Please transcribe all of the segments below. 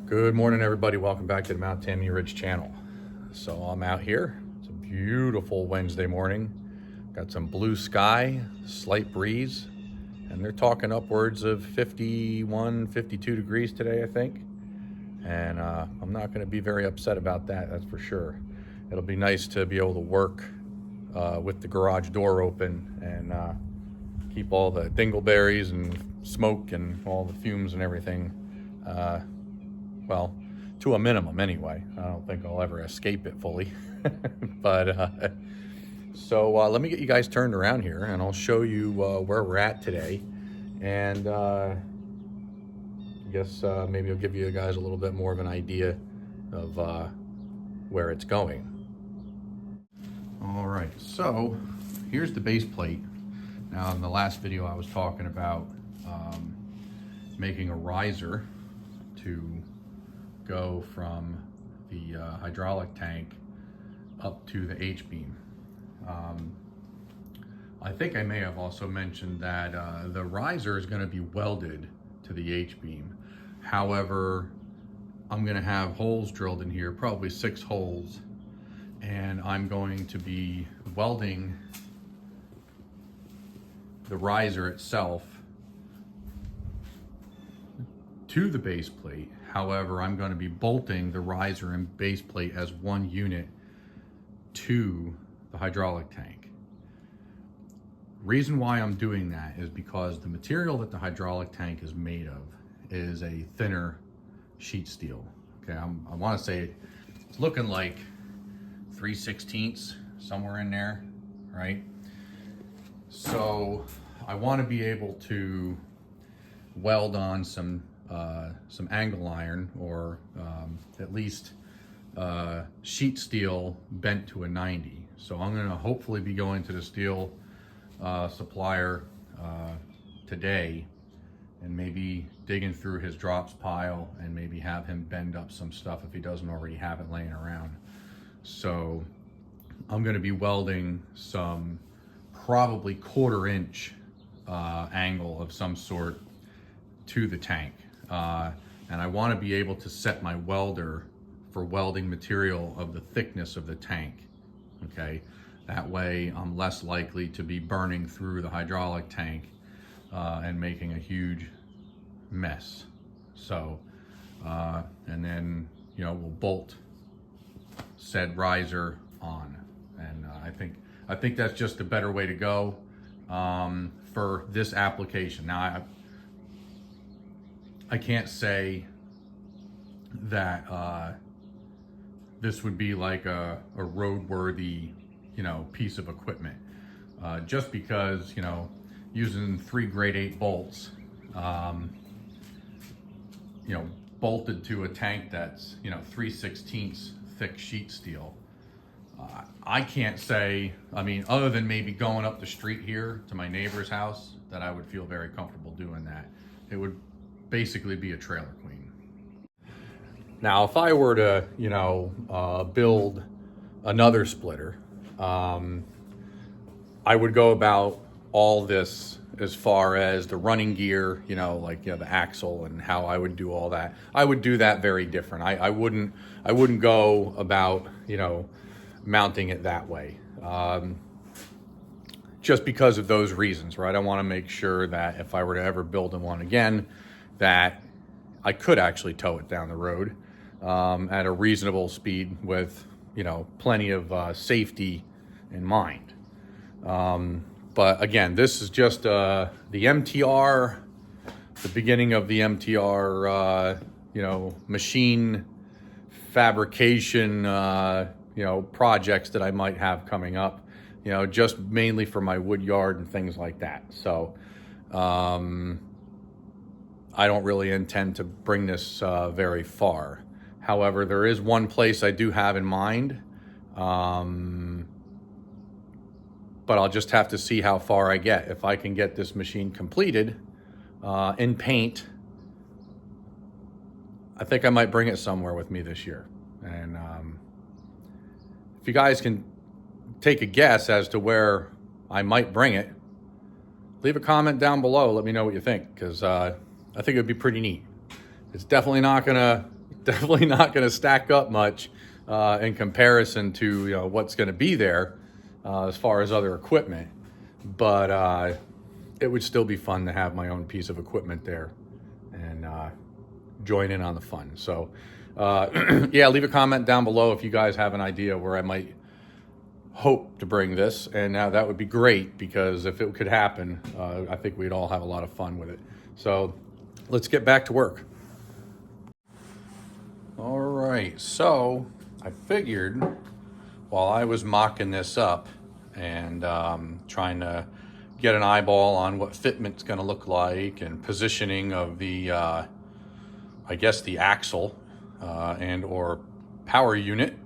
Good morning, everybody. Welcome back to the Mount Tammany Ridge channel. So I'm out here. It's a beautiful Wednesday morning. Got some blue sky, slight breeze, and they're talking upwards of 51, 52 degrees today, I think. And I'm not going to be very upset about that, that's for sure. It'll be nice to be able to work with the garage door open and keep all the dingleberries and smoke and all the fumes and everything well, to a minimum anyway. I don't think I'll ever escape it fully. But so let me get you guys turned around here and I'll show you where we're at today. And I guess maybe I'll give you guys a little bit more of an idea of where it's going. All right, so here's the base plate. Now in the last video I was talking about making a riser to go from the hydraulic tank up to the H-beam. I think I may have also mentioned that the riser is going to be welded to the H-beam. However, I'm going to have holes drilled in here, probably 6 holes, and I'm going to be welding the riser itself to the base plate. However, I'm going to be bolting the riser and base plate as one unit to the hydraulic tank. Reason why I'm doing that is because the material that the hydraulic tank is made of is a thinner sheet steel. Okay, I want to say it's looking like 3/16, somewhere in there, right? So I want to be able to weld on some angle iron, or at least sheet steel bent to a 90. So I'm going to hopefully be going to the steel supplier today and maybe digging through his drops pile and maybe have him bend up some stuff if he doesn't already have it laying around. So I'm going to be welding some probably 1/4 inch angle of some sort to the tank. And I want to be able to set my welder for welding material of the thickness of the tank. Okay, that way I'm less likely to be burning through the hydraulic tank and making a huge mess. So, and then, you know, we'll bolt said riser on. And I think that's just a better way to go for this application. Now, I can't say that this would be like a roadworthy, you know, piece of equipment. Just because, you know, using 3 grade 8 bolts, you know, bolted to a tank that's, you know, 3/16 thick sheet steel. I can't say, I mean, other than maybe going up the street here to my neighbor's house, that I would feel very comfortable doing that. It would basically be a trailer queen. Now, if I were to, you know, build another splitter, I would go about all this as far as the running gear, you know, like, you know, the axle and how I would do all that. I would do that very different. I wouldn't go about, you know, mounting it that way. Just because of those reasons, right? I want to make sure that if I were to ever build one again, that I could actually tow it down the road at a reasonable speed with, you know, plenty of safety in mind. But again, this is just the MTR, the beginning of the MTR, you know, machine fabrication, you know, projects that I might have coming up, you know, just mainly for my wood yard and things like that. So I don't really intend to bring this very far. However, there is one place I do have in mind, but I'll just have to see how far I get. If I can get this machine completed in paint, I think I might bring it somewhere with me this year. And if you guys can take a guess as to where I might bring it, leave a comment down below. Let me know what you think, because I think it would be pretty neat. It's definitely not gonna definitely not going to stack up much in comparison to what's going to be there as far as other equipment. But it would still be fun to have my own piece of equipment there and join in on the fun. So yeah, leave a comment down below if you guys have an idea where I might hope to bring this, and that would be great, because if it could happen, I think we'd all have a lot of fun with it. So let's get back to work. All right, so I figured while I was mocking this up and trying to get an eyeball on what fitment's going to look like and positioning of the I guess the axle and or power unit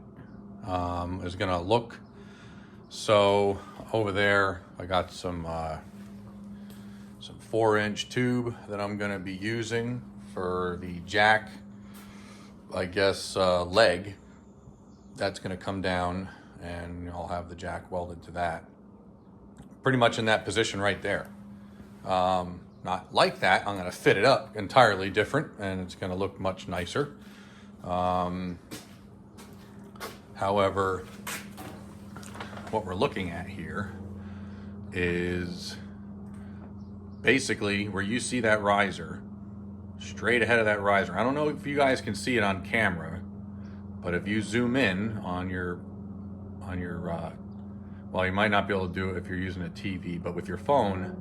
is going to look. So over there I got some 4-inch tube that I'm going to be using for the jack, I guess, leg. That's going to come down, and I'll have the jack welded to that. Pretty much in that position right there. Not like that. I'm going to fit it up entirely different, and it's going to look much nicer. However, what we're looking at here is basically where you see that riser, straight ahead of that riser. I don't know if you guys can see it on camera, but if you zoom in on your well, you might not be able to do it if you're using a TV, but with your phone,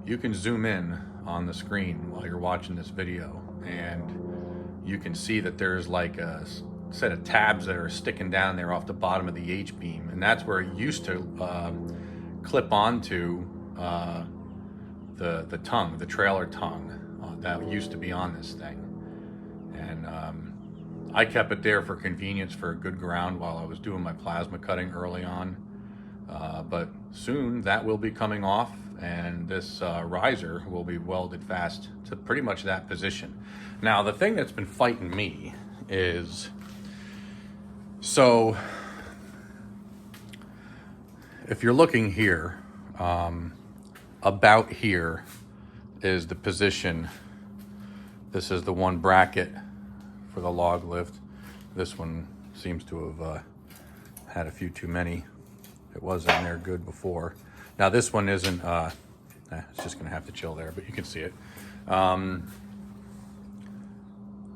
you can zoom in on the screen while you're watching this video, and you can see that there's like a set of tabs that are sticking down there off the bottom of the H-beam, and that's where it used to clip onto the tongue, the trailer tongue that used to be on this thing. And I kept it there for convenience, for a good ground while I was doing my plasma cutting early on. But soon that will be coming off, and this riser will be welded fast to pretty much that position. Now, the thing that's been fighting me is, so if you're looking here, about here is the position. This is the one bracket for the log lift. This one seems to have had a few too many. It was in there good before. Now this one isn't, it's just gonna have to chill there, but you can see it.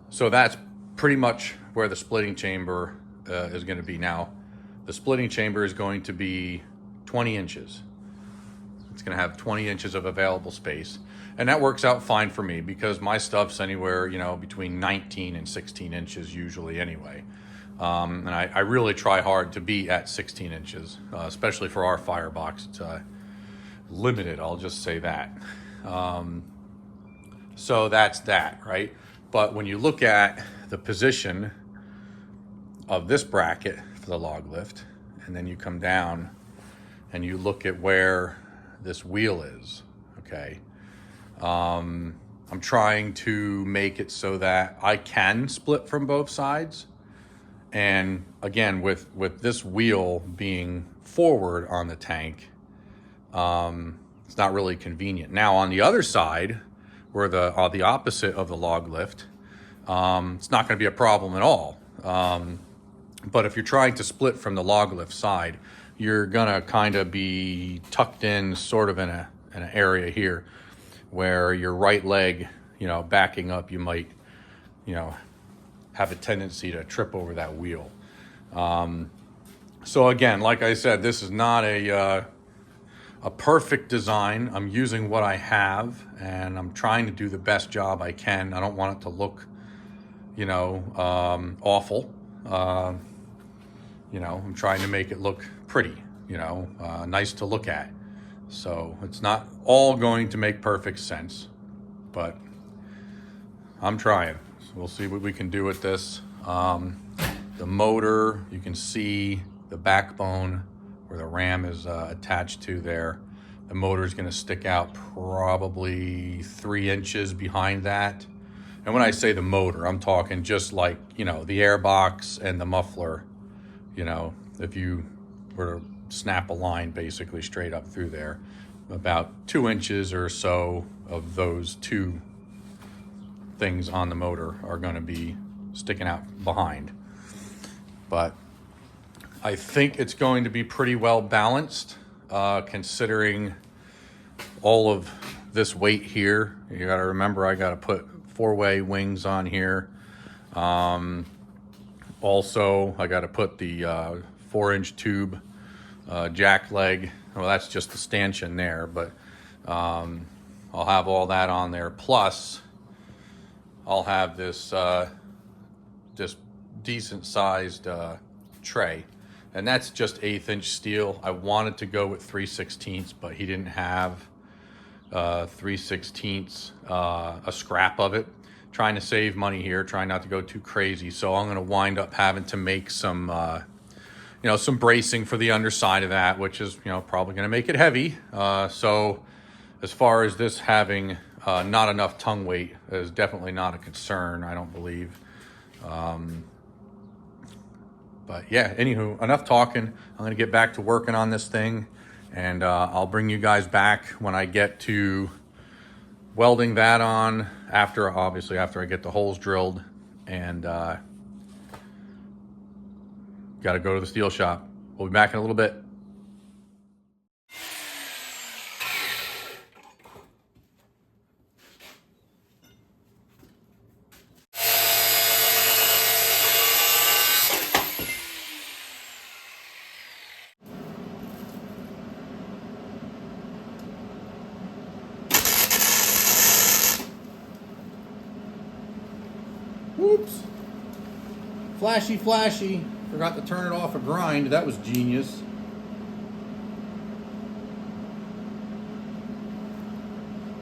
So that's pretty much where the splitting chamber is gonna be. Now, the splitting chamber is going to be 20 inches. It's gonna have 20 inches of available space. And that works out fine for me, because my stuff's anywhere, between 19 and 16 inches usually anyway. And I really try hard to be at 16 inches, especially for our firebox. It's limited, I'll just say that. So that's that, right? But when you look at the position of this bracket for the log lift, and then you come down and you look at where this wheel is, okay? I'm trying to make it so that I can split from both sides. And again, with this wheel being forward on the tank, it's not really convenient. Now on the other side, where the opposite of the log lift, it's not going to be a problem at all. But if you're trying to split from the log lift side, you're gonna kind of be tucked in sort of in an area here where your right leg, backing up, you might, have a tendency to trip over that wheel. So again, like I said, this is not a perfect design. I'm using what I have, and I'm trying to do the best job I can. I don't want it to look, awful. I'm trying to make it look pretty, nice to look at. So it's not all going to make perfect sense, but I'm trying. So we'll see what we can do with this. The motor, you can see the backbone where the ram is attached to there. The motor is going to stick out probably 3 inches behind that. And when I say the motor, I'm talking just like, the airbox and the muffler. If you were to snap a line basically straight up through there, about 2 inches or so of those two things on the motor are going to be sticking out behind. But I think it's going to be pretty well balanced, considering all of this weight here. You got to remember, I got to put 4-way wings on here. Also, I got to put the 4-inch tube jack leg. Well, that's just the stanchion there, but I'll have all that on there. Plus, I'll have this this decent sized tray, and that's just 1/8-inch steel. I wanted to go with 3/16, but he didn't have 3/16, a scrap of it. Trying to save money here, trying not to go too crazy. So I'm going to wind up having to make some, some bracing for the underside of that, which is, probably going to make it heavy. So as far as this having not enough tongue weight is definitely not a concern, I don't believe. But yeah, anywho, enough talking. I'm going to get back to working on this thing, and I'll bring you guys back when I get to welding that on, after I get the holes drilled, and got to go to the steel shop. We'll be back in a little bit. Whoops. Flashy. Forgot to turn it off a grind. That was genius.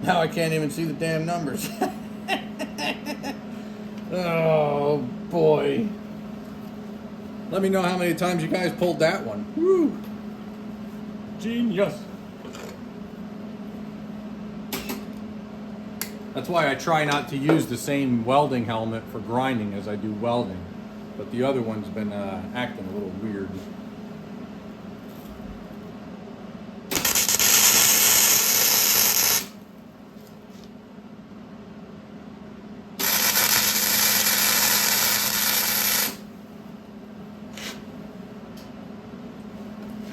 Now I can't even see the damn numbers. Oh, boy. Let me know how many times you guys pulled that one. Woo. Genius. That's why I try not to use the same welding helmet for grinding as I do welding. But the other one's been acting a little weird.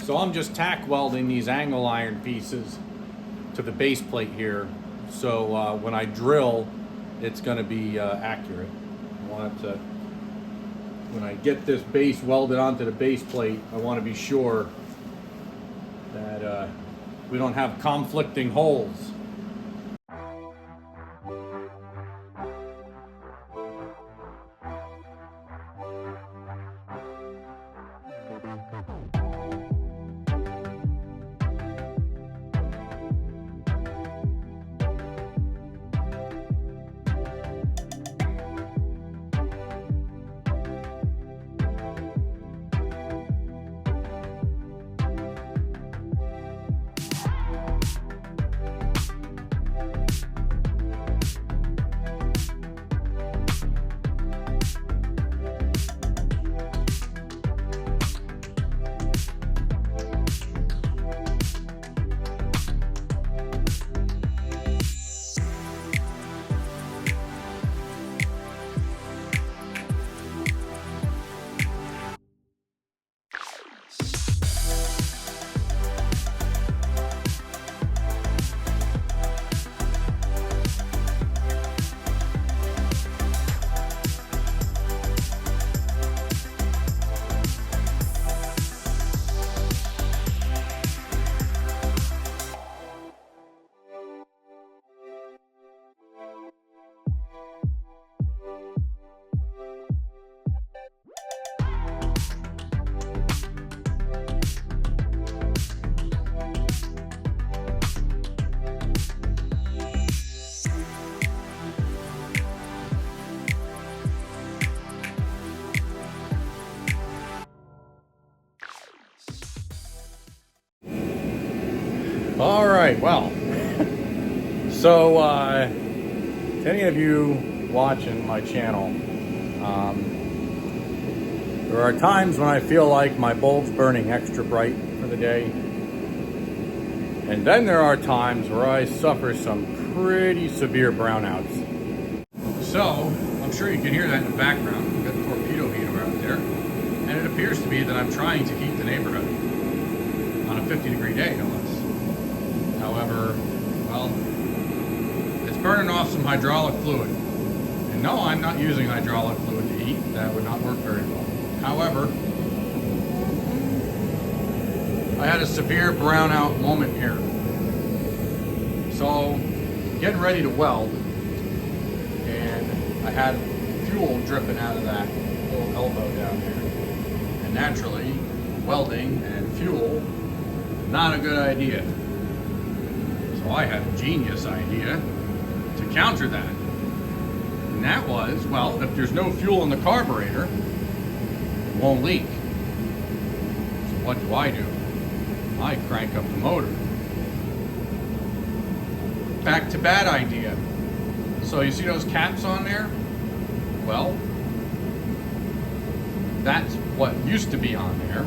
So I'm just tack welding these angle iron pieces to the base plate here. So when I drill, it's going to be accurate. I want it to, when I get this base welded onto the base plate, I want to be sure that we don't have conflicting holes. All right, well, so to any of you watching my channel, there are times when I feel like my bulb's burning extra bright for the day, and then there are times where I suffer some pretty severe brownouts. So I'm sure you can hear that in the background. We've got the torpedo heater out there. And it appears to be that I'm trying to heat the neighborhood on a 50-degree day, no less. However, well, it's burning off some hydraulic fluid. And no, I'm not using hydraulic fluid to heat. That would not work very well. However, I had a severe brownout moment here. So, getting ready to weld, and I had fuel dripping out of that little elbow down there. And naturally, welding and fuel, not a good idea. So I had a genius idea to counter that. And that was, well, if there's no fuel in the carburetor, it won't leak. So what do? I crank up the motor. Back to bad idea. So you see those caps on there? Well, that's what used to be on there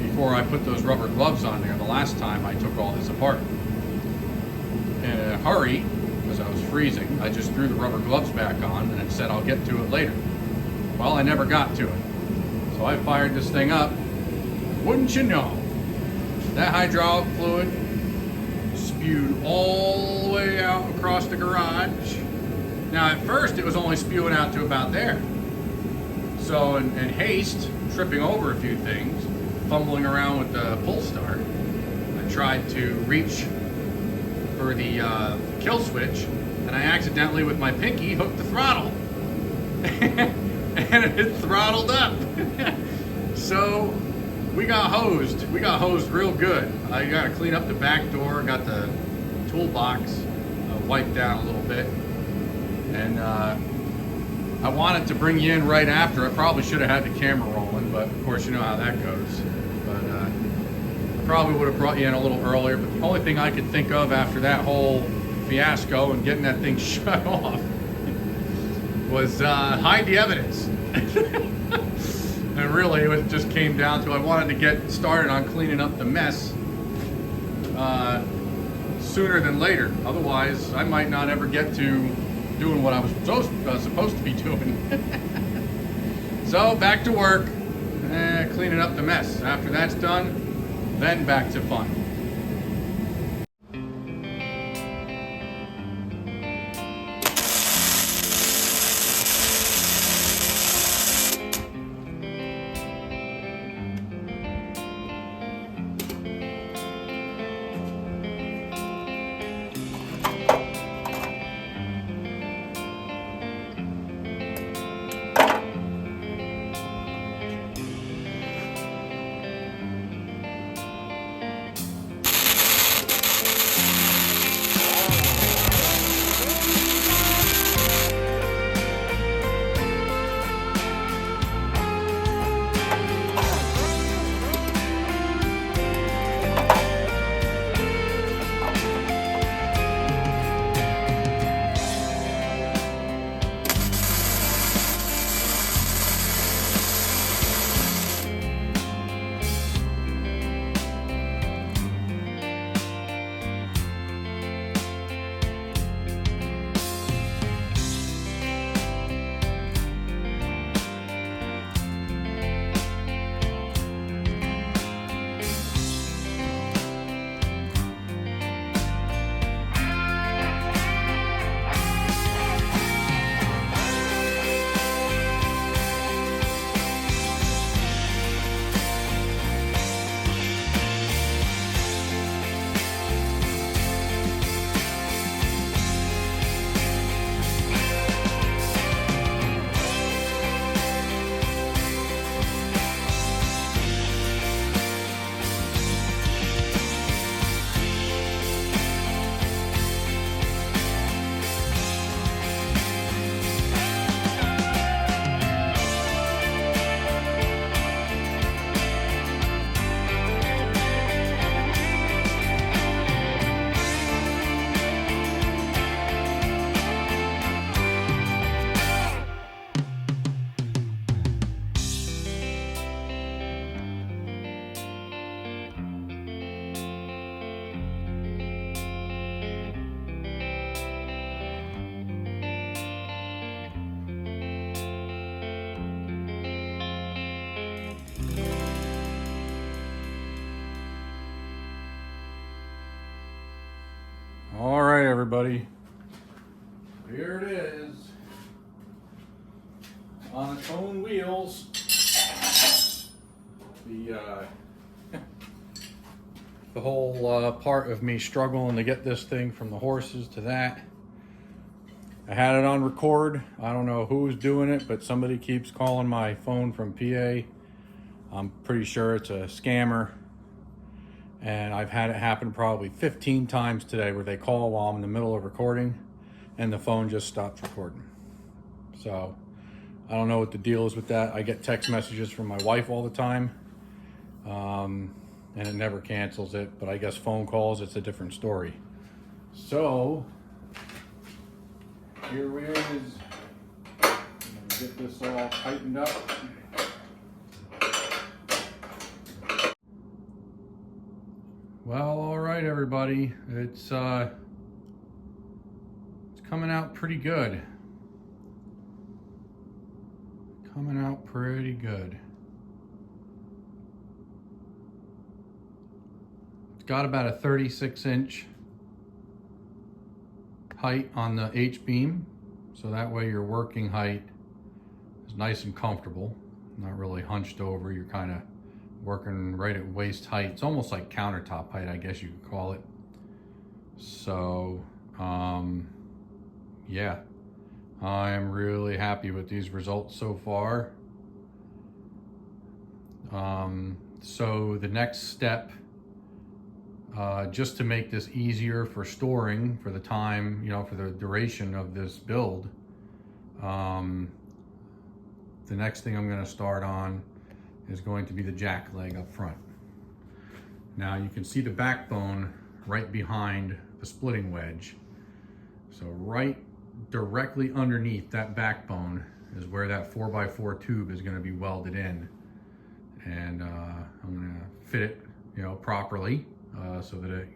before I put those rubber gloves on there the last time I took all this apart. In a hurry, because I was freezing, I just threw the rubber gloves back on and it said I'll get to it later. Well, I never got to it. So I fired this thing up. Wouldn't you know, that hydraulic fluid spewed all the way out across the garage. Now at first it was only spewing out to about there. So in haste, tripping over a few things, fumbling around with the pull start, I tried to reach for the kill switch, and I accidentally with my pinky hooked the throttle. And it throttled up. So we got hosed. We got hosed real good. I got to clean up the back door, got the toolbox wiped down a little bit. And I wanted to bring you in right after. I probably should have had the camera rolling, but of course you know how that goes. But I probably would have brought you in a little earlier, but the only thing I could think of after that whole fiasco and getting that thing shut off was hide the evidence. And really it just came down to I wanted to get started on cleaning up the mess sooner than later. Otherwise, I might not ever get to doing what I was supposed to be doing. So back to work, cleaning up the mess. After that's done, then back to fun. everybody. Here it is. On its own wheels. The whole part of me struggling to get this thing from the horses to that. I had it on record. I don't know who's doing it, but somebody keeps calling my phone from PA. I'm pretty sure it's a scammer. And I've had it happen probably 15 times today where they call while I'm in the middle of recording and the phone just stops recording. So I don't know what the deal is with that. I get text messages from my wife all the time. And it never cancels it, but I guess phone calls, it's a different story. So here it is. I'm gonna get this all tightened up. Well, all right, everybody. It's coming out pretty good. Coming out pretty good. It's got about a 36-inch height on the H-beam, so that way your working height is nice and comfortable, not really hunched over. You're kind of working right at waist height. It's almost like countertop height, I guess you could call it. So, yeah, I'm really happy with these results so far. So the next step, just to make this easier for storing for the time, for the duration of this build, the next thing I'm going to start on is going to be the jack leg up front. Now you can see the backbone right behind the splitting wedge. So right directly underneath that backbone is where that 4x4 tube is going to be welded in. And I'm going to fit it, properly. So that it,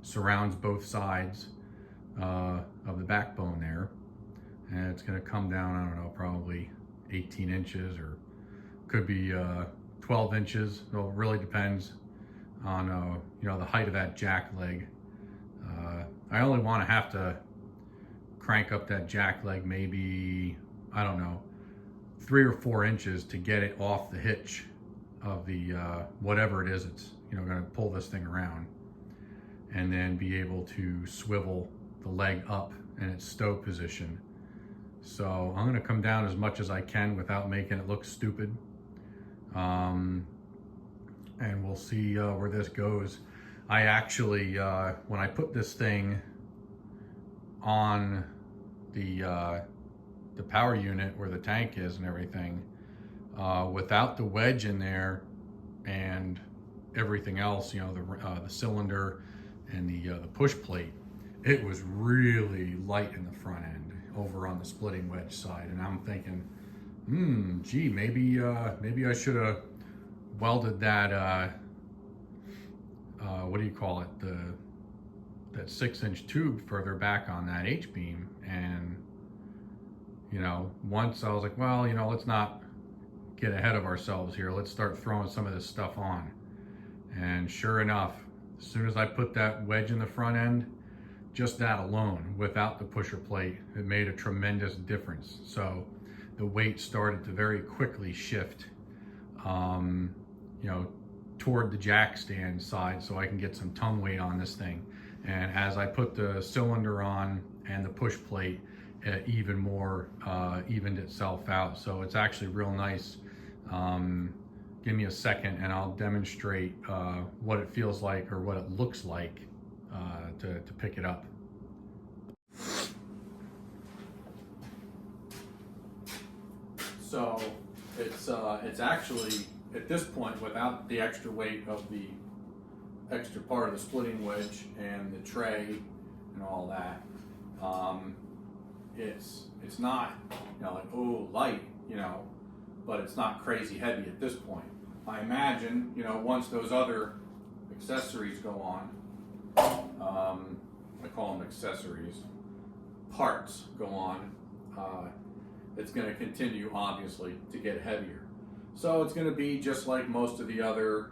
surrounds both sides of the backbone there. And it's going to come down, I don't know, probably 18 inches or could be 12 inches. It really depends on, the height of that jack leg. I only want to have to crank up that jack leg maybe, I don't know, 3 or 4 inches to get it off the hitch of the whatever it is it's going to pull this thing around, and then be able to swivel the leg up in its stow position. So I'm going to come down as much as I can without making it look stupid, and we'll see where this goes. I actually when I put this thing on the power unit where the tank is and everything, without the wedge in there and everything else, the cylinder and the push plate, it was really light in the front end over on the splitting wedge side. And I'm thinking, gee, maybe I should have welded that what do you call it, that 6-inch tube further back on that H-beam. And once I was like, well, let's not get ahead of ourselves here, let's start throwing some of this stuff on. And sure enough, as soon as I put that wedge in the front end, just that alone, without the pusher plate, it made a tremendous difference. So the weight started to very quickly shift, toward the jack stand side, so I can get some tongue weight on this thing. And as I put the cylinder on and the push plate, it even more evened itself out. So it's actually real nice. Give me a second and I'll demonstrate what it feels like, or what it looks like to pick it up. So it's actually, at this point, without the extra weight of the extra part of the splitting wedge and the tray and all that, it's not, like, oh, light, but it's not crazy heavy at this point. I imagine, once those other accessories go on, I call them accessories, parts go on, it's going to continue, obviously, to get heavier. So it's going to be just like most of the other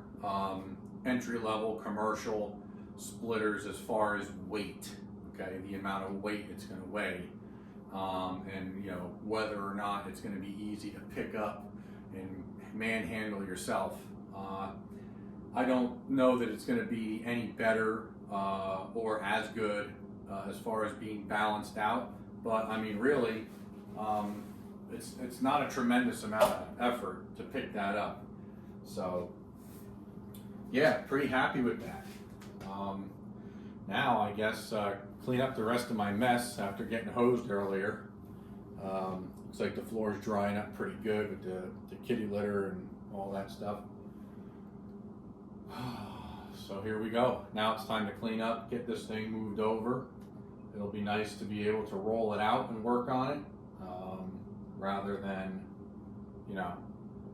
entry-level commercial splitters as far as weight okay, the amount of weight it's going to weigh, and whether or not it's going to be easy to pick up and manhandle yourself. I don't know that it's going to be any better or as good as far as being balanced out, but I mean, really, it's not a tremendous amount of effort to pick that up. So yeah, pretty happy with that. Now I guess clean up the rest of my mess after getting hosed earlier. Looks like the floor is drying up pretty good with the kitty litter and all that stuff. So here we go. Now it's time to clean up, get this thing moved over. It'll be nice to be able to roll it out and work on it, rather than,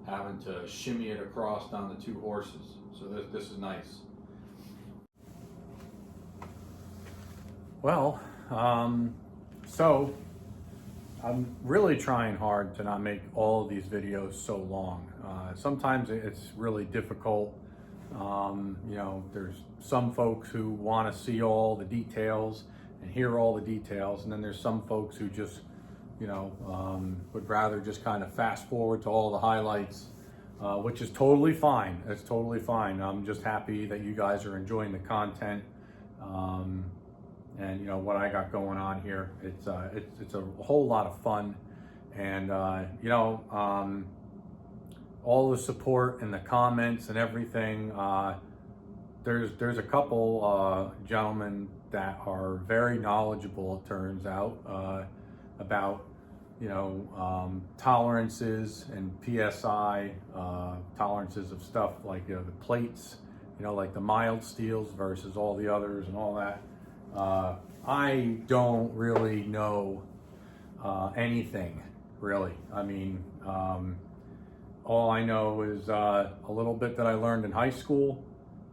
having to shimmy it across on the 2 horses. So this is nice. Well, so I'm really trying hard to not make all of these videos so long. Sometimes it's really difficult. There's some folks who want to see all the details and hear all the details, and then there's some folks who just, would rather just kind of fast forward to all the highlights, which is totally fine. It's totally fine. I'm just happy that you guys are enjoying the content. And what I got going on here, it's a whole lot of fun, and all the support and the comments and everything. There's a couple gentlemen that are very knowledgeable, it turns out, about tolerances and PSI tolerances of stuff like the plates, like the mild steels versus all the others and all that. I don't really know anything, really. I mean, all I know is a little bit that I learned in high school,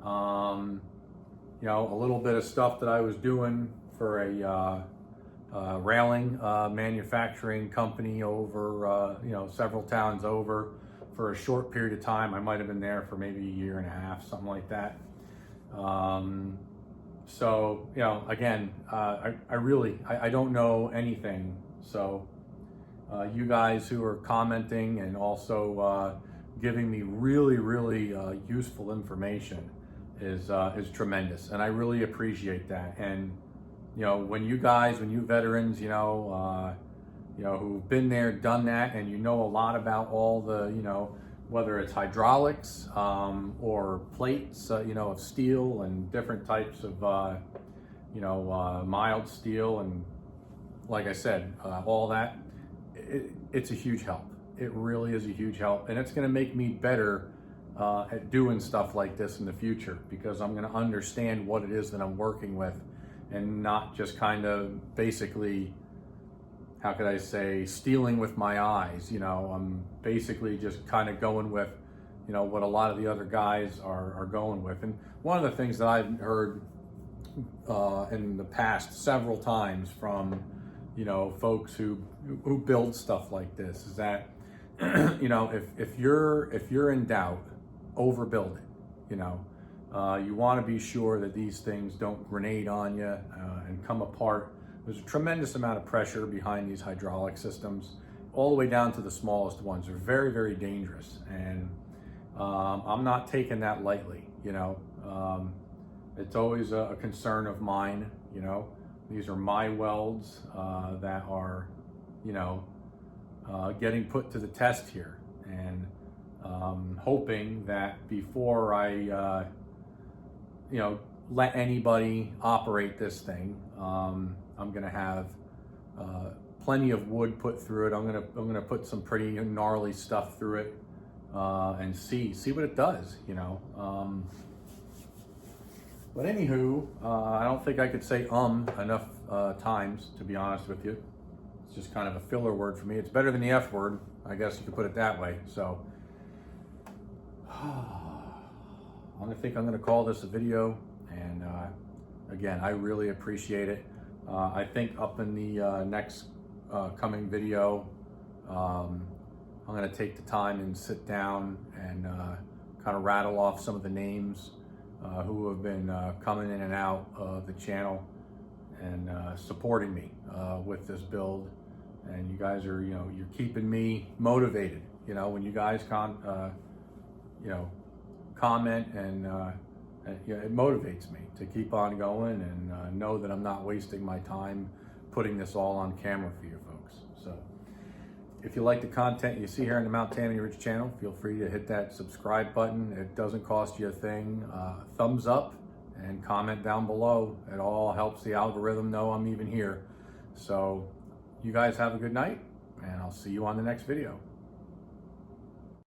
a little bit of stuff that I was doing for a railing manufacturing company over, several towns over for a short period of time. I might have been there for maybe a year and a half, something like that. So, again, I don't know anything. So you guys who are commenting and also giving me really, really useful information is tremendous. And I really appreciate that. And, when you veterans, who've been there, done that, and a lot about all the, whether it's hydraulics or plates, of steel and different types of, mild steel, and like I said, all that, it's a huge help. It really is a huge help, and it's going to make me better at doing stuff like this in the future, because I'm going to understand what it is that I'm working with, and not just kind of basically, how could I say, stealing with my eyes. I'm basically just kind of going with, what a lot of the other guys are going with. And one of the things that I've heard in the past several times from, folks who build stuff like this is that, if you're in doubt, overbuild it. You want to be sure that these things don't grenade on you and come apart. There's a tremendous amount of pressure behind these hydraulic systems, all the way down to the smallest ones. They're very, very dangerous, and I'm not taking that lightly. It's always a concern of mine. These are my welds that are, getting put to the test here, and hoping that before I, let anybody operate this thing, I'm gonna have plenty of wood put through it. I'm gonna put some pretty gnarly stuff through it, and see what it does. But anywho, I don't think I could say enough times, to be honest with you. It's just kind of a filler word for me. It's better than the F word, I guess you could put it that way. So I'm gonna call this a video, and again, I really appreciate it. I think up in the next coming video, I'm gonna take the time and sit down and kind of rattle off some of the names who have been coming in and out of the channel, and supporting me with this build. And you guys are, you're keeping me motivated. When you guys comment and it motivates me to keep on going and know that I'm not wasting my time putting this all on camera for you folks. So if you like the content you see here on the Mount Tammany Ridge channel, feel free to hit that subscribe button. It doesn't cost you a thing. Thumbs up and comment down below. It all helps the algorithm know I'm even here. So you guys have a good night, and I'll see you on the next video.